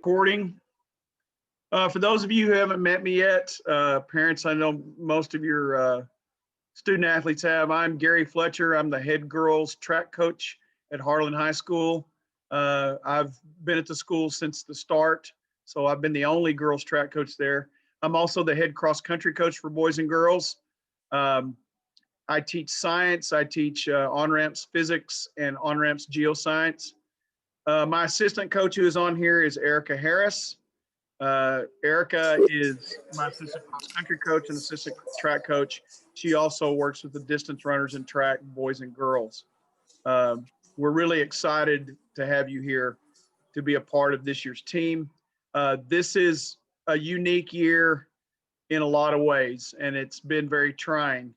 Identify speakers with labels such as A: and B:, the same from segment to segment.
A: Recording. For those of you who haven't met me yet, parents, I know most of your student athletes have. I'm Gary Fletcher. I'm the head girls track coach at Harlan High School. I've been at the school since the start, so I've been the only girls track coach there. I'm also the head cross country coach for boys and girls. I teach science. I teach on-ramps physics and on-ramps geoscience. My assistant coach who is on here is Erica Harris. Erica is my assistant cross country coach and assistant track coach. She also works with the distance runners in track, boys and girls. We're really excited to have you here to be a part of this year's team. This is a unique year in a lot of ways, and it's been very trying.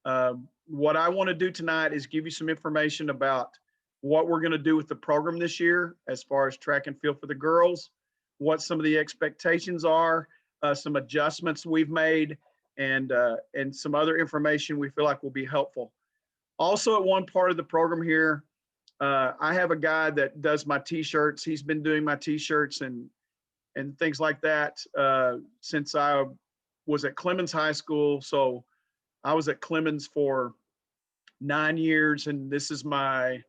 A: What I want to do tonight is give you some information about what we're going to do with the program this year as far as track and field for the girls, what some of the expectations are, some adjustments we've made, and some other information we feel like will be helpful. Also, at one part of the program here, I have a guy that does my t-shirts. He's been doing my t-shirts and things like that since I was at Clemens High School. So I was at Clemens for 9 years, and this is my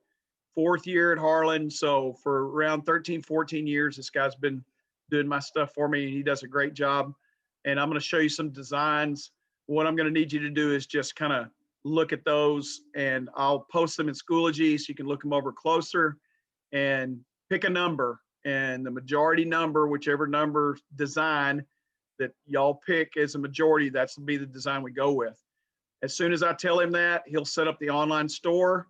A: 4th year at Harlan. So for around 13, 14 years, this guy's been doing my stuff for me, and he does a great job. And I'm going to show you some designs. What I'm going to need you to do is just kind of look at those, and I'll post them in Schoology so you can look them over closer and pick a number. And the majority number, whichever number design that y'all pick as a majority, that's will be the design we go with. As soon as I tell him that, he'll set up the online store.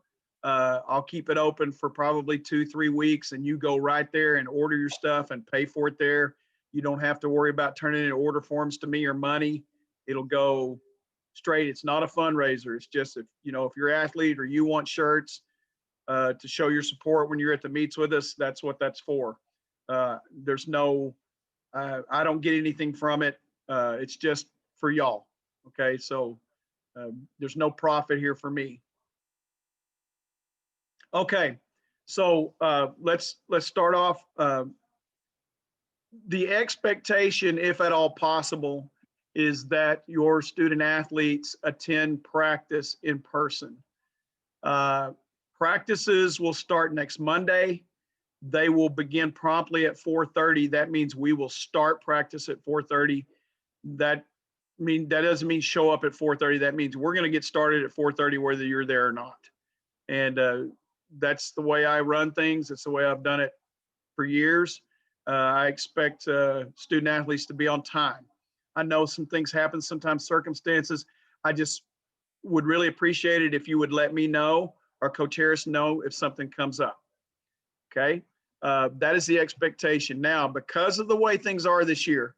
A: I'll keep it open for probably 2-3 weeks, and you go right there and order your stuff and pay for it there. You don't have to worry about turning in order forms to me or money. It'll go straight. It's not a fundraiser. It's just if you're an athlete or you want shirts to show your support when you're at the meets with us, that's what that's for. There's no, I don't get anything from it. It's just for y'all. Okay, so there's no profit here for me. Okay, so let's start off. The expectation, if at all possible, is that your student athletes attend practice in person. Practices will start next Monday. They will begin promptly at 4:30. That means we will start practice at 4:30. That doesn't mean show up at 4:30. That means we're going to get started at 4:30 whether you're there or not. And that's the way I run things. It's the way I've done it for years. I expect student athletes to be on time. I know some things happen, sometimes circumstances. I just would really appreciate it if you would let me know or Coach Harris know if something comes up. Okay, that is the expectation. Now, because of the way things are this year,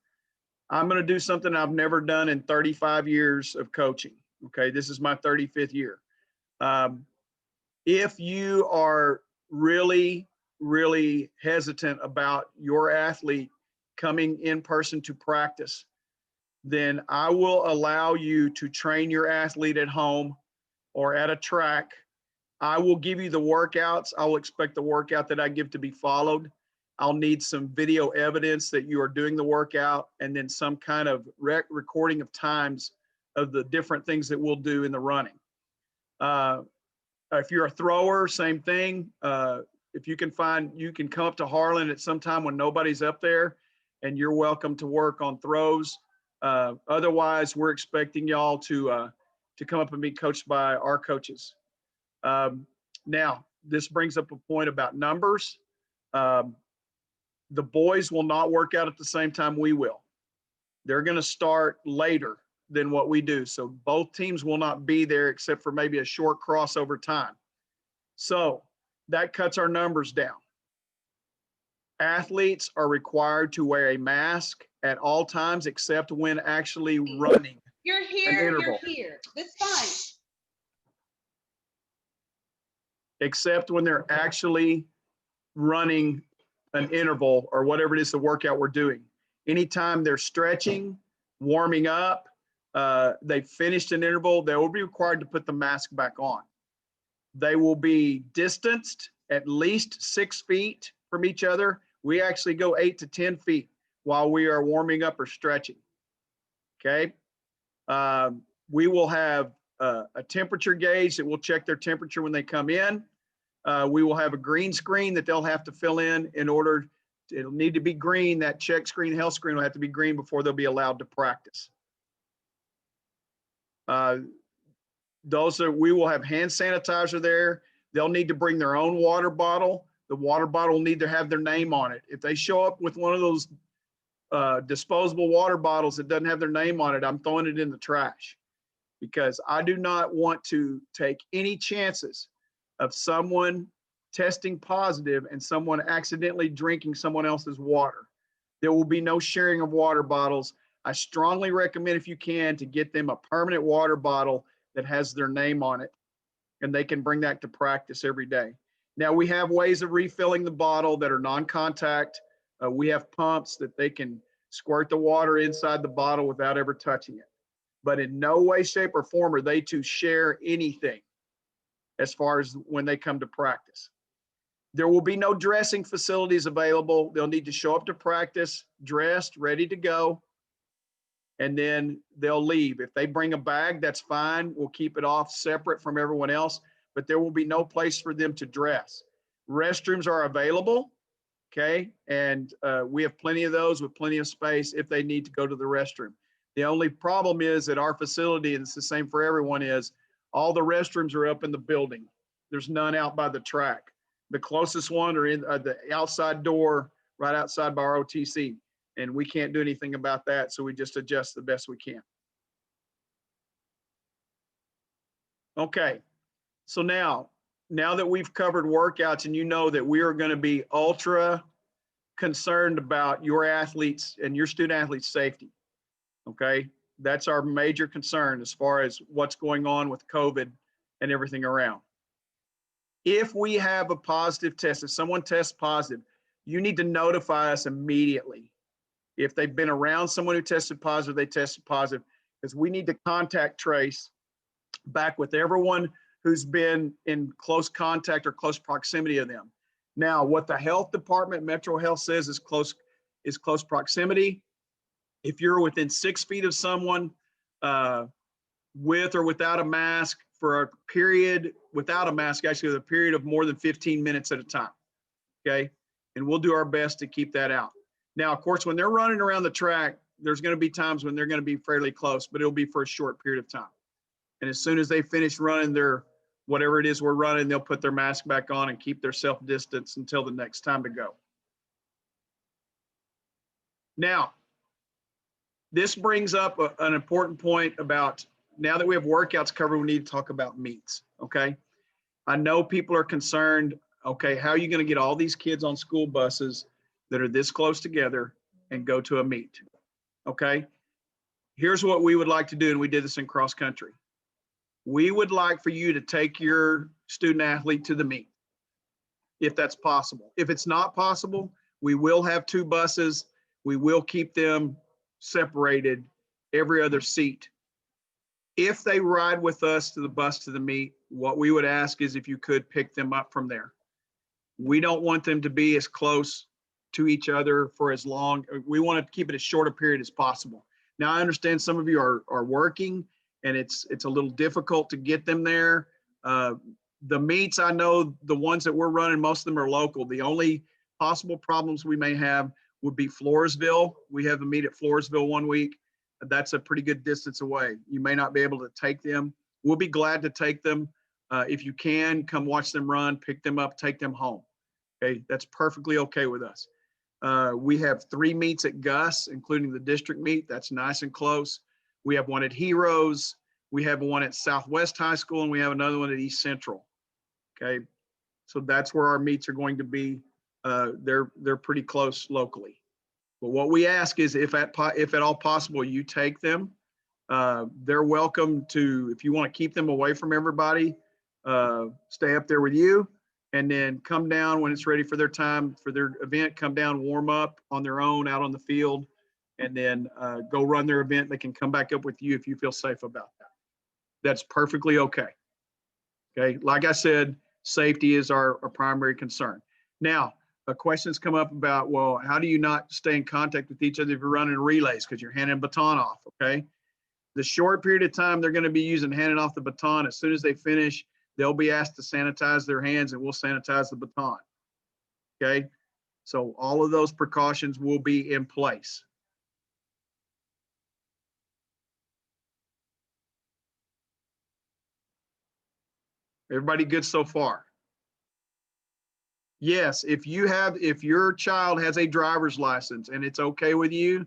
A: I'm going to do something I've never done in 35 years of coaching. Okay, this is my 35th year. If you are really, really hesitant about your athlete coming in person to practice, then I will allow you to train your athlete at home or at a track. I will give you the workouts. I will expect the workout that I give to be followed. I'll need some video evidence that you are doing the workout, and then some kind of recording of times of the different things that we'll do in the running. If you're a thrower, same thing. If you can come up to Harlan at some time when nobody's up there, and you're welcome to work on throws. Otherwise, we're expecting y'all to come up and be coached by our coaches. Now, this brings up a point about numbers. The boys will not work out at the same time we will. They're going to start later than what we do. So both teams will not be there except for maybe a short crossover time. So that cuts our numbers down. Athletes are required to wear a mask at all times except when actually running.
B: You're here, you're here. That's fine.
A: Except when they're actually running an interval or whatever it is the workout we're doing. Anytime they're stretching, warming up, they've finished an interval, they will be required to put the mask back on. They will be distanced at least 6 feet from each other We actually go 8 to 10 feet while we are warming up or stretching. Okay. We will have a temperature gauge that will check their temperature when they come in. We will have a green screen that they'll have to fill in order. It'll need to be green. That check screen, health screen will have to be green before they'll be allowed to practice. We will have hand sanitizer there. They'll need to bring their own water bottle. The water bottle will need to have their name on it. If they show up with one of those disposable water bottles that doesn't have their name on it, I'm throwing it in the trash, because I do not want to take any chances of someone testing positive and someone accidentally drinking someone else's water. There will be no sharing of water bottles. I strongly recommend, if you can, to get them a permanent water bottle that has their name on it, and they can bring that to practice every day. Now, we have ways of refilling the bottle that are non-contact. We have pumps that they can squirt the water inside the bottle without ever touching it. But in no way, shape, or form are they to share anything as far as when they come to practice. There will be no dressing facilities available. They'll need to show up to practice dressed, ready to go, and then they'll leave. If they bring a bag, that's fine. We'll keep it off separate from everyone else, but there will be no place for them to dress. Restrooms are available, okay? And we have plenty of those with plenty of space if they need to go to the restroom. The only problem is at our facility, and it's the same for everyone, is all the restrooms are up in the building. There's none out by the track. The closest one are in the outside door, right outside by our OTC. And we can't do anything about that, so we just adjust the best we can. Okay, so now that we've covered workouts, and you know that we are going to be ultra concerned about your athletes and your student athletes' safety. Okay, that's our major concern as far as what's going on with COVID and everything around. If we have a positive test, if someone tests positive, you need to notify us immediately. If they've been around someone who tested positive, they tested positive, because we need to contact trace back with everyone who's been in close contact or close proximity of them. Now, what the health department, Metro Health, says is close proximity. If you're within 6 feet of someone with or without a mask for a period, without a mask, actually, a period of more than 15 minutes at a time, okay? And we'll do our best to keep that out. Now, of course, when they're running around the track, there's going to be times when they're going to be fairly close, but it'll be for a short period of time. And as soon as they finish running their, whatever it is we're running, they'll put their mask back on and keep their self-distance until the next time to go. Now, this brings up an important point about, now that we have workouts covered, we need to talk about meets, okay? I know people are concerned, okay, how are you going to get all these kids on school buses that are this close together and go to a meet, okay? Here's what we would like to do, and we did this in cross country. We would like for you to take your student athlete to the meet, if that's possible. If it's not possible, we will have 2 buses. We will keep them separated every other seat. If they ride with us to the bus to the meet, what we would ask is if you could pick them up from there. We don't want them to be as close to each other for as long. We want to keep it as short a period as possible. Now, I understand some of you are working, and it's a little difficult to get them there. The meets, I know the ones that we're running, most of them are local. The only possible problems we may have would be Floresville. We have a meet at Floresville one week. That's a pretty good distance away. You may not be able to take them. We'll be glad to take them. If you can, come watch them run, pick them up, take them home. Okay, that's perfectly okay with us. We have 3 meets at Gus, including the district meet. That's nice and close. We have one at Heroes. We have one at Southwest High School, and we have another one at East Central. Okay, so that's where our meets are going to be. They're pretty close locally. But what we ask is, if at all possible, you take them. They're welcome to, if you want to keep them away from everybody, stay up there with you, and then come down when it's ready for their time, for their event, come down, warm up on their own out on the field, and then go run their event. They can come back up with you if you feel safe about that. That's perfectly okay. Okay, like I said, safety is our primary concern. Now, questions come up about, well, how do you not stay in contact with each other if you're running relays because you're handing baton off, okay? The short period of time they're going to be using handing off the baton, as soon as they finish, they'll be asked to sanitize their hands and we'll sanitize the baton, okay? So all of those precautions will be in place. Everybody good so far? Yes, if your child has a driver's license and it's okay with you,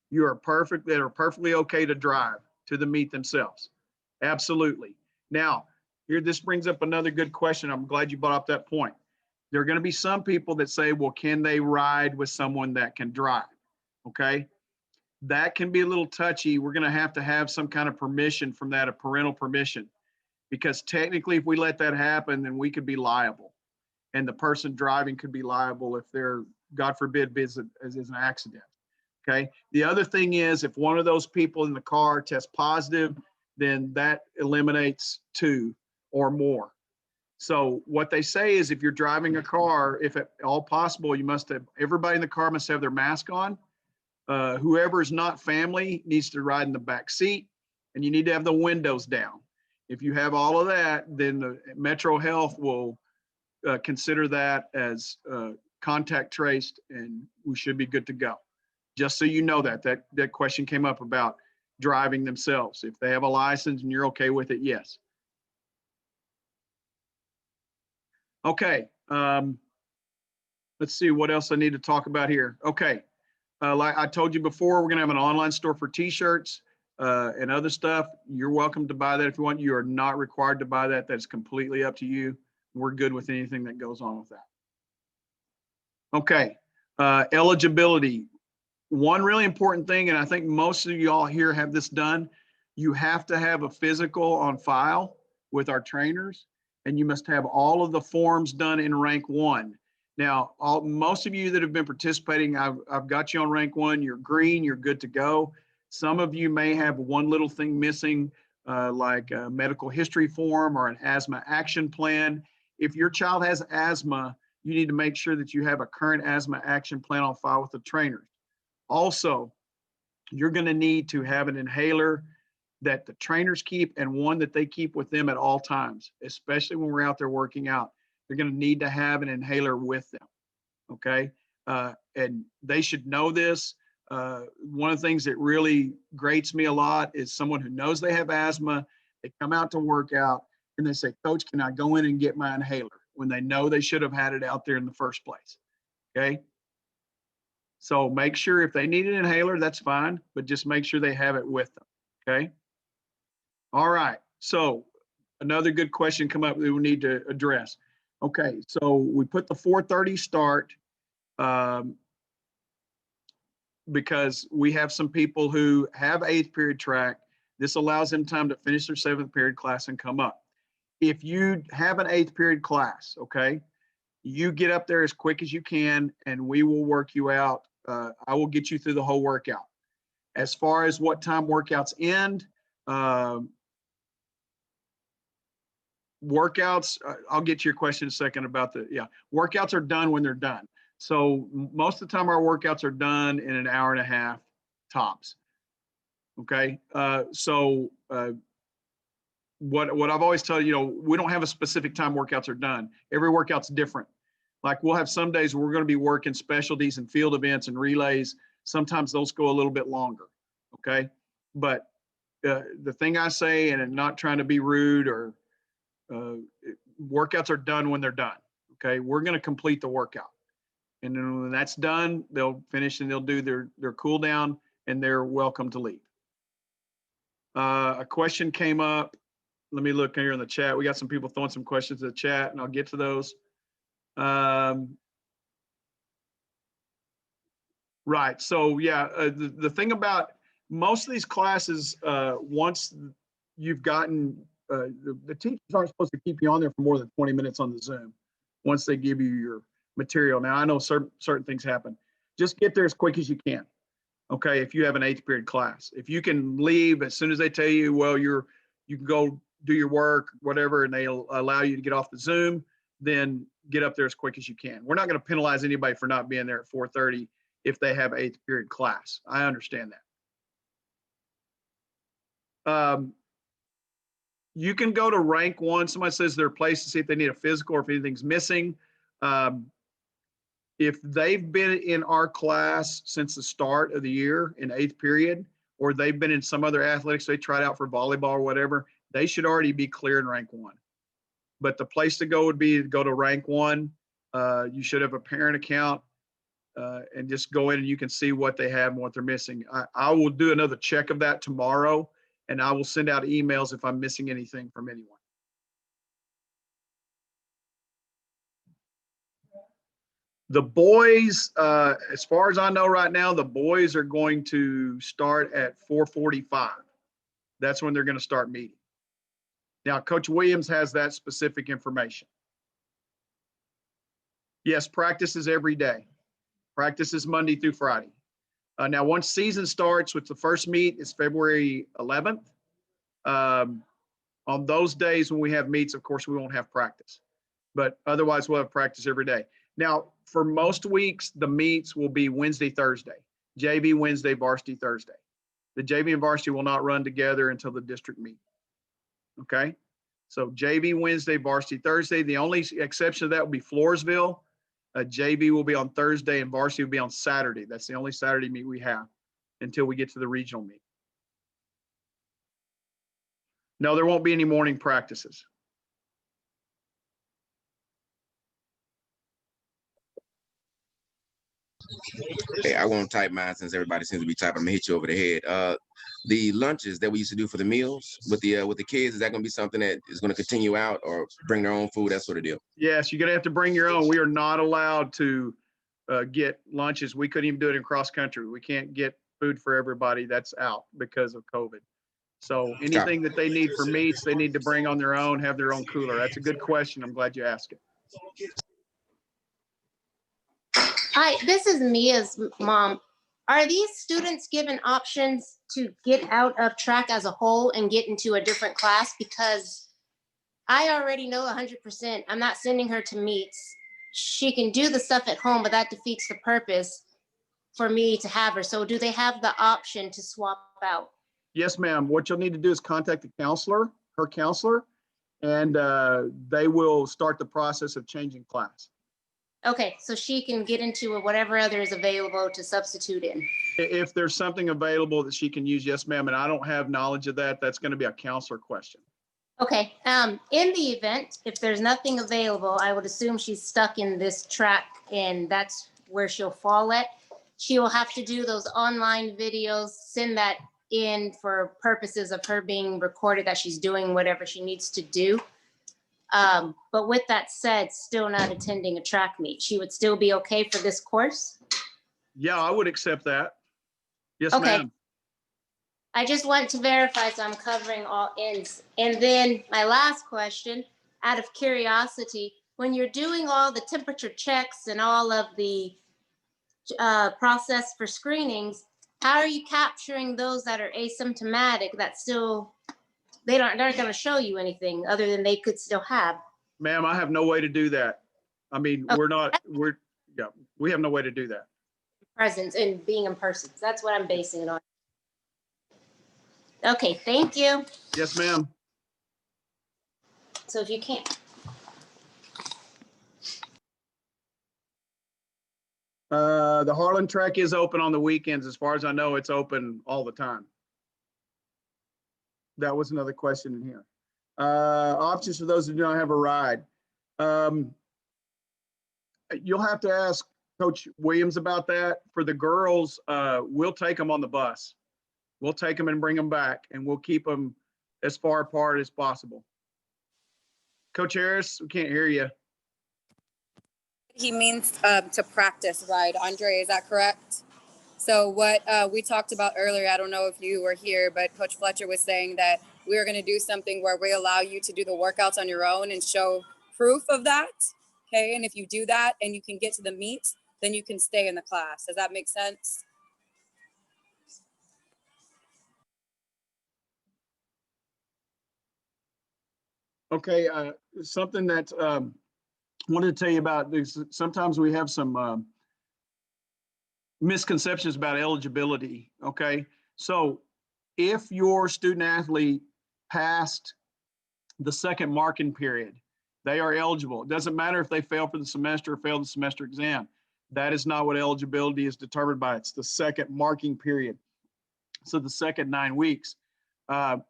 A: you are perfect, that are perfectly okay to drive to the meet themselves. Absolutely. Now, here, this brings up another good question. I'm glad you brought up that point. There are going to be some people that say, well, can they ride with someone that can drive? Okay. That can be a little touchy. We're going to have some kind of permission from that, a parental permission, because technically if we let that happen, then we could be liable. And the person driving could be liable if they're, God forbid, is an accident. Okay. The other thing is, if one of those people in the car tests positive, then that eliminates 2 or more. So what they say is, if you're driving a car, if at all possible, everybody in the car must have their mask on. Whoever is not family needs to ride in the back seat, and you need to have the windows down. If you have all of that, then the Metro Health will consider that as contact traced, and we should be good to go. Just so you know that question came up about driving themselves. If they have a license and you're okay with it, yes. Okay. Let's see what else I need to talk about here. Okay. Like I told you before, we're going to have an online store for t-shirts and other stuff. You're welcome to buy that if you want. You are not required to buy that. That's completely up to you. We're good with anything that goes on with that. Okay. Eligibility. One really important thing, and I think most of you all here have this done, you have to have a physical on file with our trainers, and you must have all of the forms done in rank 1. Now, most of you that have been participating, I've got you on rank 1. You're green, you're good to go. Some of you may have one little thing missing, like a medical history form or an asthma action plan. If your child has asthma, you need to make sure that you have a current asthma action plan on file with the trainers. Also, you're going to need to have an inhaler that the trainers keep and one that they keep with them at all times, especially when we're out there working out. They're going to need to have an inhaler with them, okay? And they should know this. One of the things that really grates me a lot is someone who knows they have asthma, they come out to work out, and they say, Coach, can I go in and get my inhaler? When they know they should have had it out there in the first place, okay? So make sure if they need an inhaler, that's fine, but just make sure they have it with them, okay? All right, so another good question come up that we need to address. Okay, so we put the 4:30 start because we have some people who have 8th period track. This allows them time to finish their 7th period class and come up. If you have an 8th period class, okay, you get up there as quick as you can and we will work you out. I will get you through the whole workout. As far as what time workouts end, workouts, I'll get to your question in a second about workouts are done when they're done. So most of the time our workouts are done in an hour and a half tops. Okay. What I've always told you, we don't have a specific time workouts are done. Every workout's different. Like we'll have some days where we're going to be working specialties and field events and relays. Sometimes those go a little bit longer. Okay. But the thing I say, and I'm not trying to be rude or workouts are done when they're done. Okay. We're going to complete the workout. And then when that's done, they'll finish and they'll do their cool down and they're welcome to leave. A question came up. Let me look here in the chat. We got some people throwing some questions in the chat and I'll get to those. Right. So yeah, the thing about most of these classes, once you've gotten, the teachers aren't supposed to keep you on there for more than 20 minutes on the Zoom once they give you your material. Now I know certain things happen. Just get there as quick as you can. Okay. If you have an 8th period class, if you can leave as soon as they tell you, well, you can go do your work, whatever, and they'll allow you to get off the Zoom, then get up there as quick as you can. We're not going to penalize anybody for not being there at 4:30 if they have 8th period class. I understand that. You can go to rank 1. Somebody says their place to see if they need a physical or if anything's missing. If they've been in our class since the start of the year in 8th period, or they've been in some other athletics, they tried out for volleyball or whatever, they should already be clear in rank 1. But the place to go would be to go to rank 1. You should have a parent account and just go in and you can see what they have and what they're missing. I will do another check of that tomorrow, and I will send out emails if I'm missing anything from anyone. The boys, as far as I know right now, the boys are going to start at 4:45. That's when they're going to start meeting. Now, Coach Williams has that specific information. Yes, practice is every day. Practice is Monday through Friday. Now, once season starts, with the first meet is February 11th. On those days when we have meets, of course, we won't have practice. But otherwise, we'll have practice every day. Now, for most weeks, the meets will be Wednesday, Thursday. JV Wednesday, varsity Thursday. The JV and varsity will not run together until the district meet. Okay? So JV Wednesday, varsity Thursday. The only exception to that will be Floresville. JV will be on Thursday and varsity will be on Saturday. That's the only Saturday meet we have until we get to the regional meet. No, there won't be any morning practices.
C: Hey, I won't type mine since everybody seems to be typing. I'm gonna hit you over the head. The lunches that we used to do for the meals with the kids, is that gonna be something that is gonna continue out, or bring their own food, that sort of deal?
A: Yes, you're gonna have to bring your own. We are not allowed to get lunches. We couldn't even do it in cross country. We can't get food for everybody. That's out because of COVID. So anything that they need for meats, they need to bring on their own, have their own cooler. That's a good question. I'm glad you asked it.
D: Hi, this is Mia's mom. Are these students given options to get out of track as a whole and get into a different class? Because I already know 100%, I'm not sending her to meets. She can do the stuff at home, but that defeats the purpose for me to have her. So do they have the option to swap out?
A: Yes, ma'am. What you'll need to do is contact the counselor, her counselor, and they will start the process of changing class.
D: Okay, so she can get into whatever other is available to substitute in.
A: If there's something available that she can use, yes, ma'am. And I don't have knowledge of that. That's going to be a counselor question.
D: Okay, in the event, if there's nothing available, I would assume she's stuck in this track and that's where she'll fall at. She will have to do those online videos, send that in for purposes of her being recorded that she's doing whatever she needs to do. But with that said, still not attending a track meet. She would still be okay for this course?
A: Yeah, I would accept that. Yes,
D: Okay.
A: ma'am.
D: I just want to verify so I'm covering all ends. And then my last question, out of curiosity, when you're doing all the temperature checks and all of the process for screenings, how are you capturing those that are asymptomatic that still, they're not going to show you anything other than they could still have?
A: Ma'am, I have no way to do that. I mean,
D: Okay.
A: we have no way to do that.
D: Presence and being in person. That's what I'm basing it on. Okay, thank you.
A: Yes, ma'am.
D: So if you can't.
A: The Harlan track is open on the weekends. As far as I know, it's open all the time. That was another question in here. Options for those who do not have a ride. You'll have to ask Coach Williams about that. For the girls, we'll take them on the bus. We'll take them and bring them back, and we'll keep them as far apart as possible. Coach Harris, we can't hear you.
E: He means to practice ride. Andre, is that correct? So what we talked about earlier, I don't know if you were here, but Coach Fletcher was saying that we are going to do something where we allow you to do the workouts on your own and show proof of that. Okay, and if you do that and you can get to the meet, then you can stay in the class. Does that make sense?
A: Okay, something that wanted to tell you about this. Sometimes we have some misconceptions about eligibility. Okay. So if your student athlete passed the second marking period, they are eligible. It doesn't matter if they fail for the semester or fail the semester exam. That is not what eligibility is determined by. It's the second marking period. So the second 9 weeks.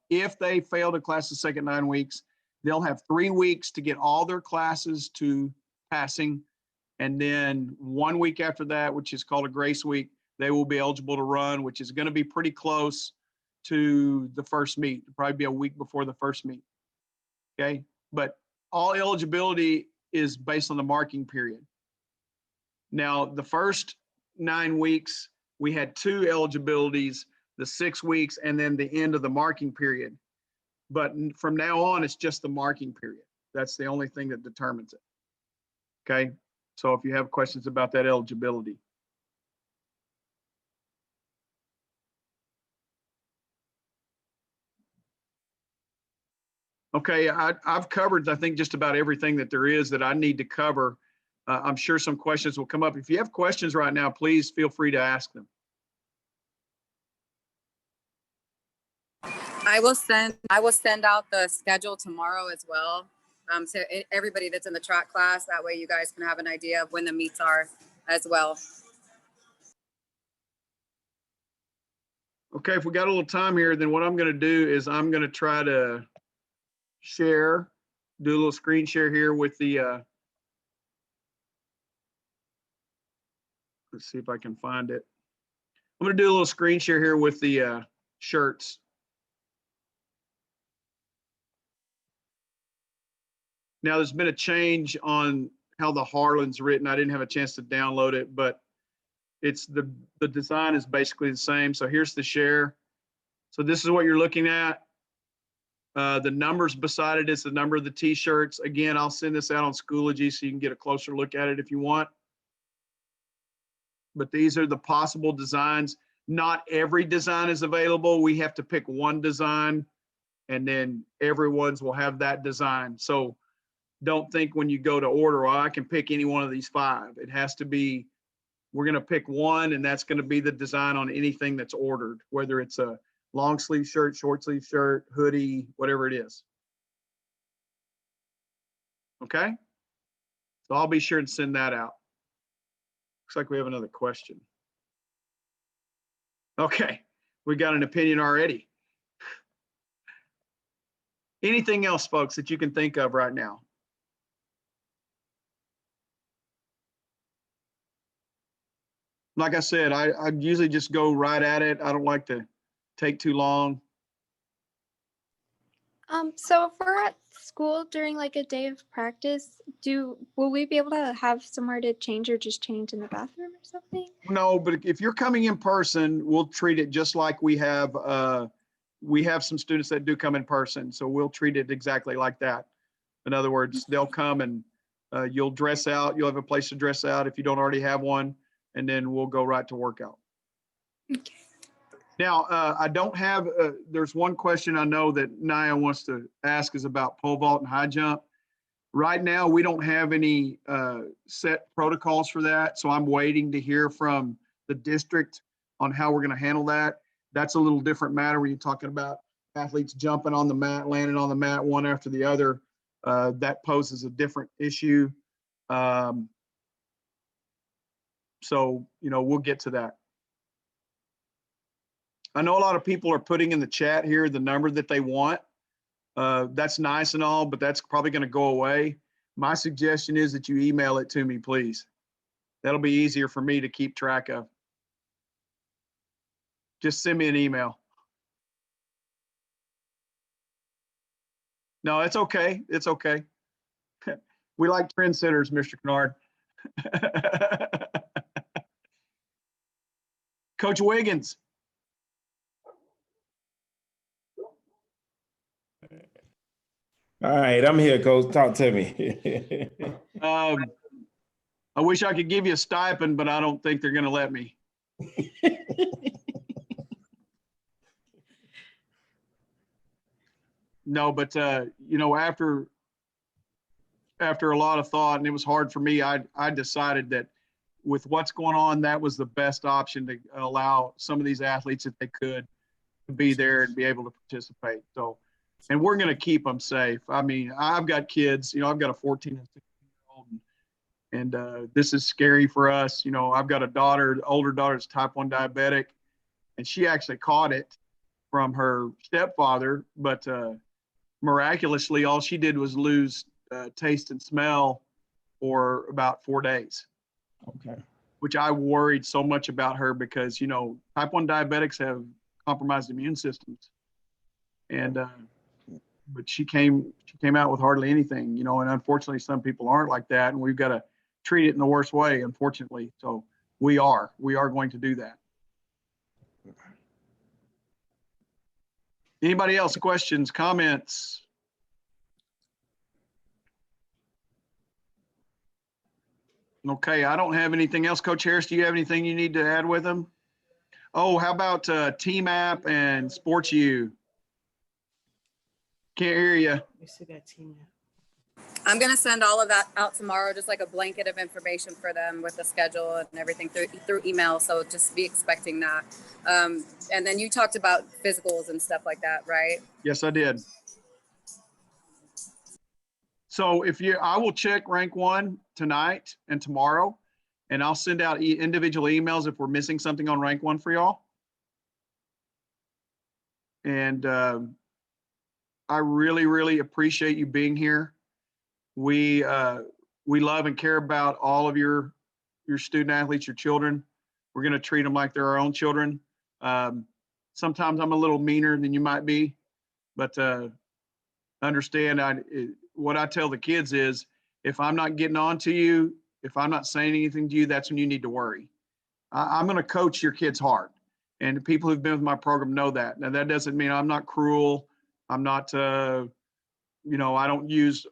A: If they fail to class the second 9 weeks, they'll have 3 weeks to get all their classes to passing. And then 1 week after that, which is called a grace week, they will be eligible to run, which is going to be pretty close to the first meet. It'll probably be a week before the first meet. Okay. But all eligibility is based on the marking period. Now, the first 9 weeks, we had 2 eligibilities, the 6 weeks, and then the end of the marking period. But from now on, it's just the marking period. That's the only thing that determines it. Okay. So if you have questions about that eligibility. Okay, I've covered, I think, just about everything that there is that I need to cover. I'm sure some questions will come up. If you have questions right now, please feel free to ask them.
E: I will send out the schedule tomorrow as well. So everybody that's in the track class, that way you guys can have an idea of when the meets are as well.
A: Okay, if we got a little time here, then what I'm going to do is I'm going to try to share, do a little screen share here with the, let's see if I can find it. I'm going to do a little screen share here with the shirts. Now, there's been a change on how the Harlan's written. I didn't have a chance to download it, but it's the design is basically the same. So here's the share. So this is what you're looking at. The numbers beside it is the number of the t-shirts. Again, I'll send this out on Schoology so you can get a closer look at it if you want. But these are the possible designs. Not every design is available. We have to pick one design, and then everyone's will have that design. So don't think when you go to order, well, I can pick any one of these 5. It has to be, we're going to pick one, and that's going to be the design on anything that's ordered, whether it's a long sleeve shirt, short sleeve shirt, hoodie, whatever it is. Okay. So I'll be sure and send that out. Looks like we have another question. Okay. We got an opinion already. Anything else, folks, that you can think of right now? Like I said, I usually just go right at it. I don't like to take too long.
F: So if we're at school during like a day of practice, will we be able to have somewhere to change or just change in the bathroom or something?
A: No, but if you're coming in person, we'll treat it just like we have some students that do come in person. So we'll treat it exactly like that. In other words, they'll come and you'll dress out. You'll have a place to dress out if you don't already have one, and then we'll go right to workout.
F: Okay.
A: Now, I don't have, there's one question I know that Naya wants to ask is about pole vault and high jump. Right now, we don't have any set protocols for that. So I'm waiting to hear from the district on how we're going to handle that. That's a little different matter when you're talking about athletes jumping on the mat, landing on the mat one after the other. That poses a different issue. So, we'll get to that. I know a lot of people are putting in the chat here the number that they want. That's nice and all, but that's probably going to go away. My suggestion is that you email it to me, please. That'll be easier for me to keep track of. Just send me an email. No, it's okay. It's okay. We like trendsetters, Mr. Kennard. Coach Wiggins.
G: All right, I'm here, Coach. Talk to me.
A: I wish I could give you a stipend, but I don't think they're going to let me. No, but after after a lot of thought, and it was hard for me, I decided that with what's going on, that was the best option to allow some of these athletes, if they could, to be there and be able to participate. So, and we're going to keep them safe. I mean, I've got kids, you know, I've got a 14 and 16-year-old, and this is scary for us. You know, I've got a daughter, older daughter is type 1 diabetic, and she actually caught it from her stepfather, but miraculously, all she did was lose taste and smell for about 4 days.
G: Okay.
A: Which I worried so much about her because, you know, type 1 diabetics have compromised immune systems. And, but she came out with hardly anything, you know, and unfortunately some people aren't like that, and we've got to treat it in the worst way, unfortunately. So we are going to do that. Anybody else? Questions, comments? Okay, I don't have anything else. Coach Harris, do you have anything you need to add with them? Oh, how about Team App and Sports U? Can't hear you.
H: We still got Team App.
E: I'm going to send all of that out tomorrow, just like a blanket of information for them with the schedule and everything through email. So just be expecting that. And then you talked about physicals and stuff like that, right?
A: Yes, I did. So I will check rank 1 tonight and tomorrow, and I'll send out individual emails if we're missing something on rank 1 for y'all. And I really, really appreciate you being here. We love and care about all of your student athletes, your children. We're going to treat them like they're our own children. Sometimes I'm a little meaner than you might be, but understand what I tell the kids is, if I'm not getting on to you, if I'm not saying anything to you, that's when you need to worry. I'm going to coach your kids hard. And the people who've been with my program know that. Now, that doesn't mean I'm not cruel. I'm not, you know, I don't use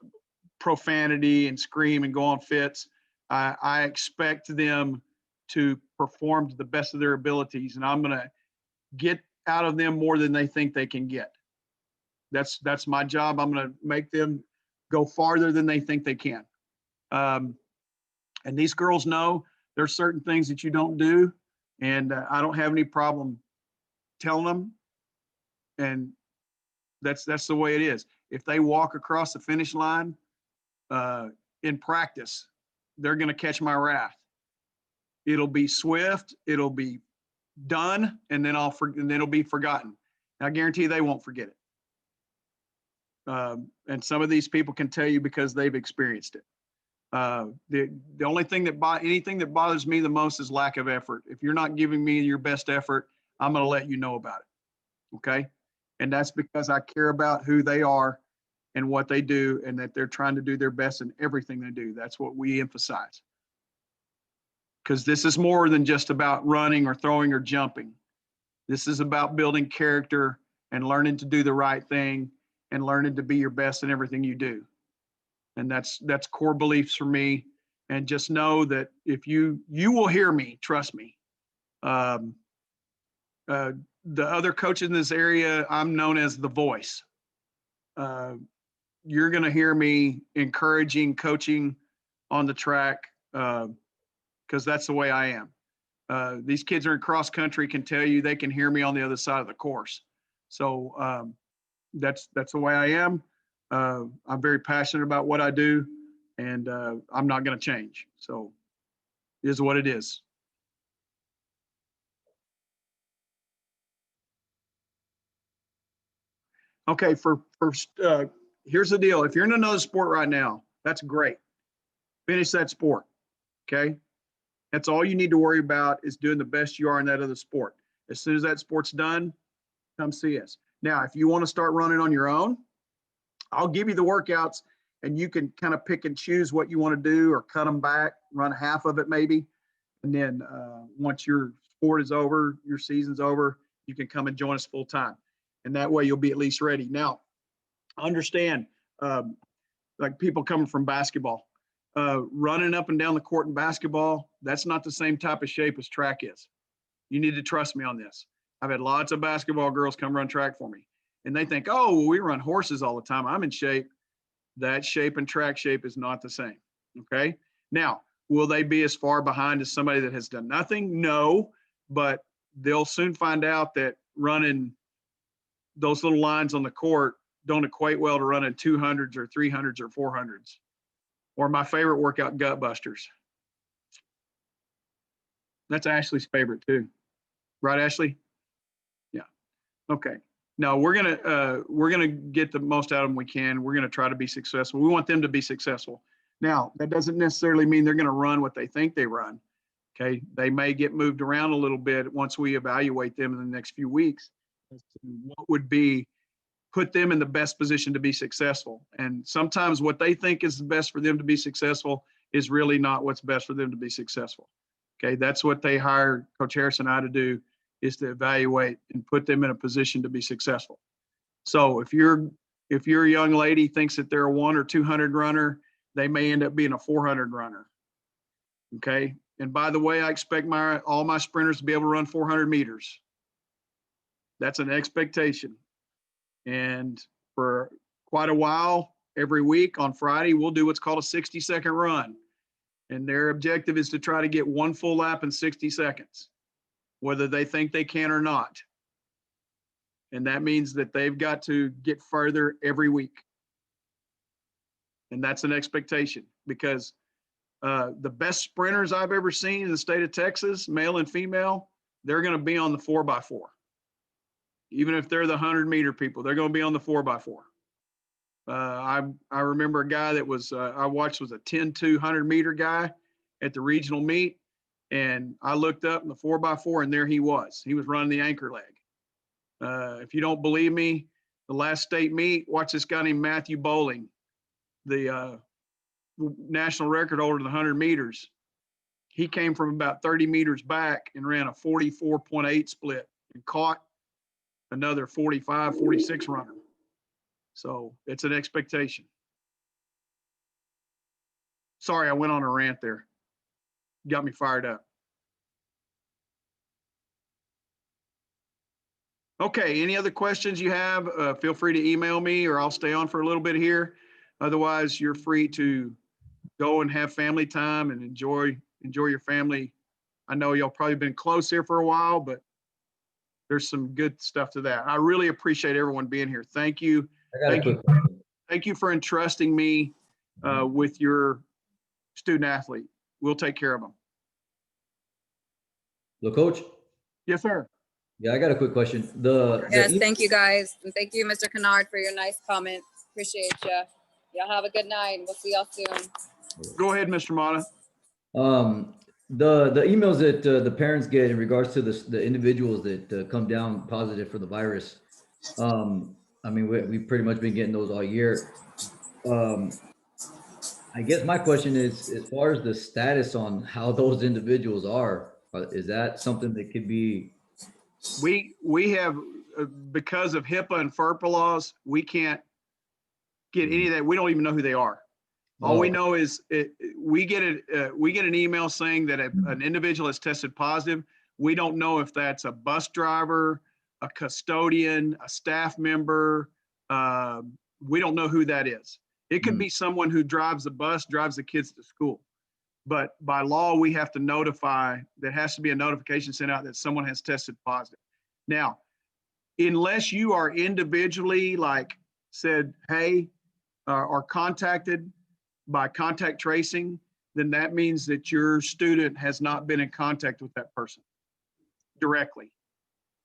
A: profanity and scream and go on fits. I expect them to perform to the best of their abilities, and I'm going to get out of them more than they think they can get. That's my job. I'm going to make them go farther than they think they can. And these girls know there's certain things that you don't do, and I don't have any problem telling them. And that's the way it is. If they walk across the finish line in practice, they're going to catch my wrath. It'll be swift. It'll be done, and then it'll be forgotten. And I guarantee they won't forget it. And some of these people can tell you because they've experienced it. The only thing anything that bothers me the most is lack of effort. If you're not giving me your best effort, I'm going to let you know about it. Okay. And that's because I care about who they are and what they do, and that they're trying to do their best in everything they do. That's what we emphasize. Because this is more than just about running or throwing or jumping. This is about building character and learning to do the right thing and learning to be your best in everything you do. And that's core beliefs for me. And just know that if you will hear me, trust me. The other coaches in this area, I'm known as the voice. You're going to hear me encouraging, coaching on the track, because that's the way I am. These kids are in cross country, can tell you they can hear me on the other side of the course. So that's the way I am. I'm very passionate about what I do, and I'm not going to change. So it is what it is. Okay, here's the deal. If you're in another sport right now, that's great. Finish that sport, okay? That's all you need to worry about, is doing the best you are in that other sport. As soon as that sport's done, come see us. Now, if you want to start running on your own, I'll give you the workouts, and you can kind of pick and choose what you want to do, or cut them back, run half of it maybe. And then once your sport is over, your season's over, you can come and join us full time. And that way you'll be at least ready. Now, understand, like people coming from basketball, running up and down the court in basketball, that's not the same type of shape as track is. You need to trust me on this. I've had lots of basketball girls come run track for me, and they think, oh, well, we run horses all the time, I'm in shape. That shape and track shape is not the same. Okay. Now, will they be as far behind as somebody that has done nothing? No, but they'll soon find out that running those little lines on the court don't equate well to running 200s or 300s or 400s. Or my favorite workout, gut busters. That's Ashley's favorite too. Right, Ashley? Yeah. Okay. No, we're gonna get the most out of them we can. We're gonna try to be successful. We want them to be successful. Now, that doesn't necessarily mean they're gonna run what they think they run. Okay. They may get moved around a little bit once we evaluate them in the next few weeks as to what would be put them in the best position to be successful. And sometimes what they think is the best for them to be successful is really not what's best for them to be successful. Okay, that's what they hired Coach Harris and I to do, is to evaluate and put them in a position to be successful. So if your young lady thinks that they're a 100 or 200 runner, they may end up being a 400 runner. Okay, and by the way, I expect all my sprinters to be able to run 400 meters. That's an expectation. And for quite a while, every week on Friday, we'll do what's called a 60-second run. And their objective is to try to get one full lap in 60 seconds, whether they think they can or not. And that means that they've got to get further every week. And that's an expectation, because the best sprinters I've ever seen in the state of Texas, male and female, they're going to be on the 4x4. Even if they're the 100-meter people, they're going to be on the 4x4. I remember a guy that was I watched was a 10-2 100-meter guy at the regional meet, and I looked up in the 4x4, and there he was. He was running the anchor leg. If you don't believe me, the last state meet, watch this guy named Matthew Bowling, the national record holder of the 100 meters. He came from about 30 meters back and ran a 44.8 split and caught another 45, 46 runner. So it's an expectation. Sorry, I went on a rant there. Got me fired up. Okay, any other questions you have, feel free to email me, or I'll stay on for a little bit here. Otherwise, you're free to go and have family time and enjoy your family. I know y'all probably been close here for a while, but there's some good stuff to that. I really appreciate everyone being here. Thank you. Thank you for entrusting me with your student athlete. We'll take care of them.
H: So, Coach?
A: Yes, sir.
H: Yeah, I got a quick question.
E: Yes, thank you guys. And thank you, Mr. Kennard, for your nice comments. Appreciate you. Y'all have a good night. We'll see y'all soon.
A: Go ahead, Mr. Mata.
H: The emails that the parents get in regards to the individuals that come down positive for the virus. I mean, we've pretty much been getting those all year. I guess my question is, as far as the status on how those individuals are, is that something that could be?
A: We have, because of HIPAA and FERPA laws, we can't get any of that. We don't even know who they are. All we know is we get an email saying that an individual has tested positive. We don't know if that's a bus driver, a custodian, a staff member. We don't know who that is. It could be someone who drives the bus, drives the kids to school. But by law, we have to notify, there has to be a notification sent out that someone has tested positive. Now, unless you are individually said, hey, or contacted by contact tracing, then that means that your student has not been in contact with that person directly.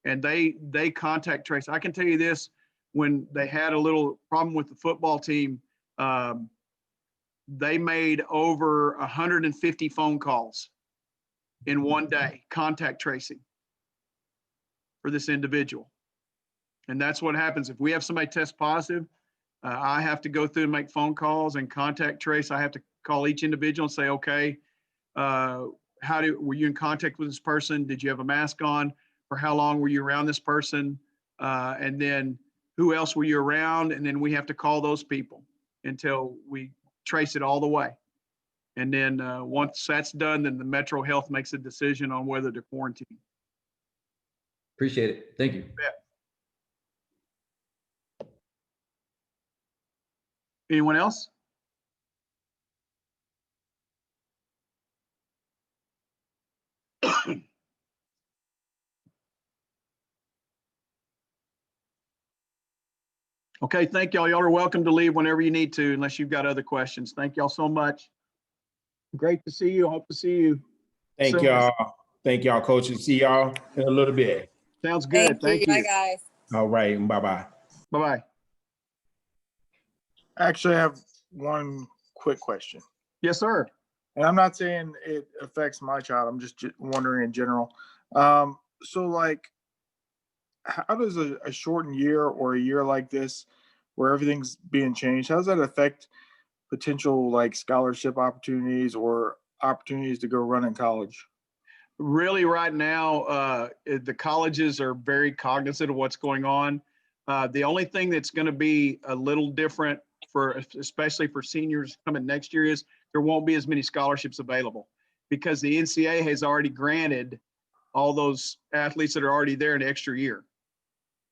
A: And they contact trace. I can tell you this, when they had a little problem with the football team, they made over 150 phone calls in one day, contact tracing for this individual. And that's what happens. If we have somebody test positive, I have to go through and make phone calls and contact trace. I have to call each individual and say, okay, were you in contact with this person? Did you have a mask on? For how long were you around this person? And then who else were you around? And then we have to call those people until we trace it all the way. And then once that's done, then the Metro Health makes a decision on whether to quarantine.
H: Appreciate it. Thank you.
A: Yeah. Anyone else? Okay, thank y'all. Y'all are welcome to leave whenever you need to, unless you've got other questions. Thank y'all so much. Great to see you. Hope to see you.
G: Thank
A: So-
G: y'all. Thank y'all, coaches. See y'all in a little bit.
A: Sounds good. Thank
E: Bye,
A: you.
E: guys.
G: All right. Bye-bye.
A: Bye-bye.
I: Actually, I have one quick question.
A: Yes, sir.
I: And I'm not saying it affects my child. I'm just wondering in general. So like, how does a shortened year or a year like this, where everything's being changed, how does that affect potential like scholarship opportunities or opportunities to go run in college?
A: Really, right now, the colleges are very cognizant of what's going on. The only thing that's going to be a little different especially for seniors coming next year is there won't be as many scholarships available because the NCAA has already granted all those athletes that are already there an extra year,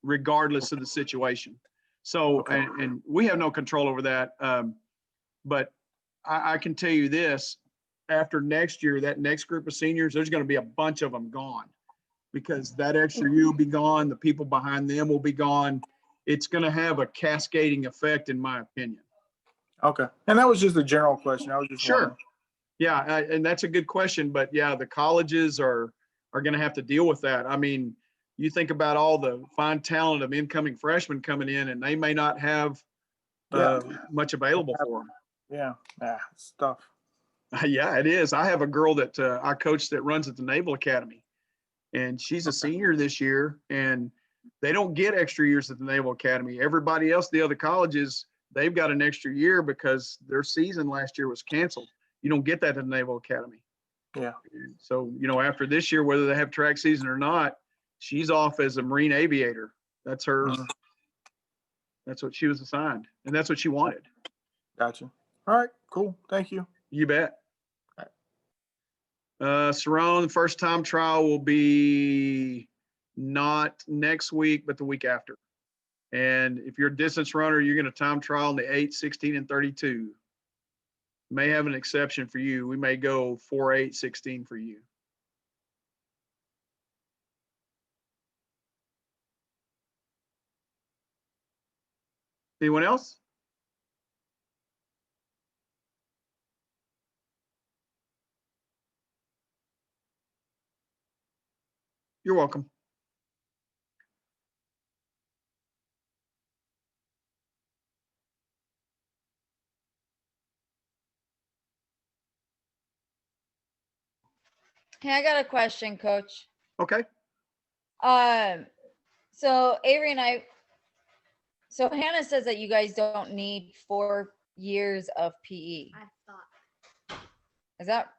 A: regardless of the situation. So,
I: Okay.
A: and we have no control over that. But I can tell you this, after next year, that next group of seniors, there's going to be a bunch of them gone because that extra year will be gone. The people behind them will be gone. It's going to have a cascading effect, in my opinion.
I: Okay. And that was just a general question. I was just
A: Sure.
I: wondering.
A: Yeah, and that's a good question, but yeah, the colleges are going to have to deal with that. I mean, you think about all the fine talent of incoming freshmen coming in, and they may not have much available for them.
I: Yeah, it's tough.
A: Yeah, it is. I have a girl that I coach that runs at the Naval Academy, and she's a senior this year, and they don't get extra years at the Naval Academy. Everybody else, the other colleges, they've got an extra year because their season last year was canceled. You don't get that at the Naval Academy.
I: Yeah.
A: So, after this year, whether they have track season or not, she's off as a Marine aviator. That's her.
I: Mhm.
A: That's what she was assigned, and that's what she wanted.
I: Gotcha. All right, cool. Thank you.
A: You bet. Cerrone, the first time trial will be not next week, but the week after. And if you're a distance runner, you're going to time trial in the 8, 16, and 32. May have an exception for you. We may go 4, 8, 16 for you. Anyone else? You're welcome.
J: Hey, I got a question, Coach.
A: Okay.
J: So Avery and so Hannah says that you guys don't need 4 years of PE.
D: I thought.
J: Is that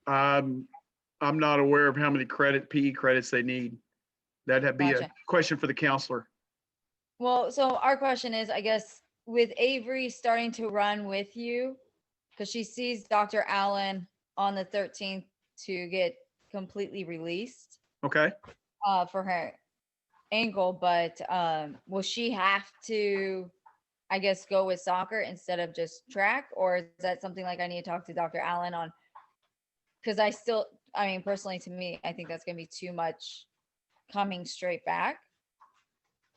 A: I'm not aware of how many PE credits they need. That'd be a
J: Gotcha.
A: question for the counselor.
J: well? So our question is, I guess, with Avery starting to run with you, because she sees Dr. Allen on the 13th to get completely released
A: Okay.
J: for her ankle, but will she have to, I guess, go with soccer instead of just track, or is that something like I need to talk to Dr. Allen on? Because I mean, personally, to me, I think that's going to be too much coming straight back.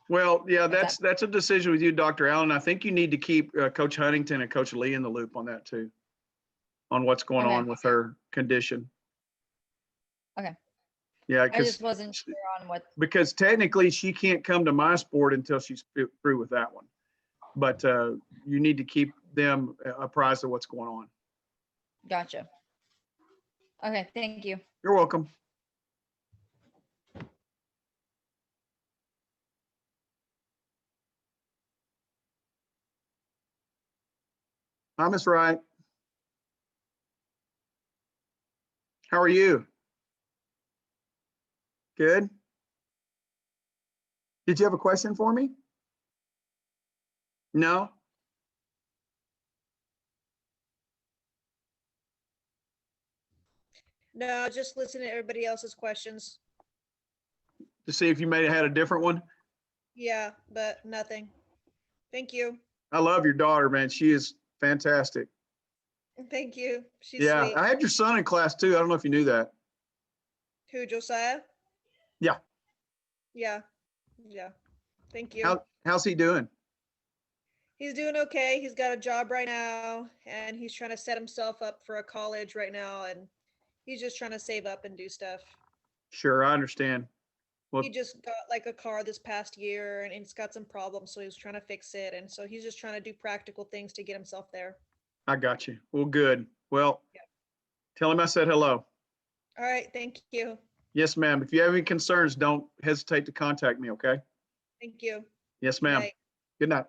A: Well, yeah,
J: Is
A: that's a decision with you, Dr. Allen. I think you need to keep Coach Huntington and Coach Lee in the loop on that too, on what's going
J: Okay.
A: on with her condition.
J: Okay.
A: Yeah,
J: I just wasn't sure on what.
A: because technically she can't come to my sport until she's through with that one. But you need to keep them apprised of what's going on.
J: Gotcha. Okay, thank you.
A: You're welcome. Hi, Miss Wright. How are you? Good. Did you have a question for me? No?
B: No, just listen to everybody else's questions.
A: To see if you may have had a different one?
B: Yeah, but nothing. Thank you.
A: I love your daughter, man. She is fantastic.
B: Thank you. She's
A: Yeah,
B: sweet.
A: I had your son in class too. I don't know if you knew that.
B: Who, Josiah?
A: Yeah.
B: Yeah. Yeah. Thank you.
A: How's he doing?
B: He's doing okay. He's got a job right now and he's trying to set himself up for a college right now, and he's just trying to save up and do stuff.
A: Sure, I understand. Well,
B: He just got like a car this past year and it's got some problems, so he was trying to fix it, and so he's just trying to do practical things to get himself there.
A: I got you. Well, good. Well,
B: Yeah.
A: tell him I said hello.
B: All right, thank you.
A: Yes, ma'am. If you have any concerns, don't hesitate to contact me, okay?
B: Thank you.
A: Yes,
B: Good
A: ma'am.
B: night.
A: Good night.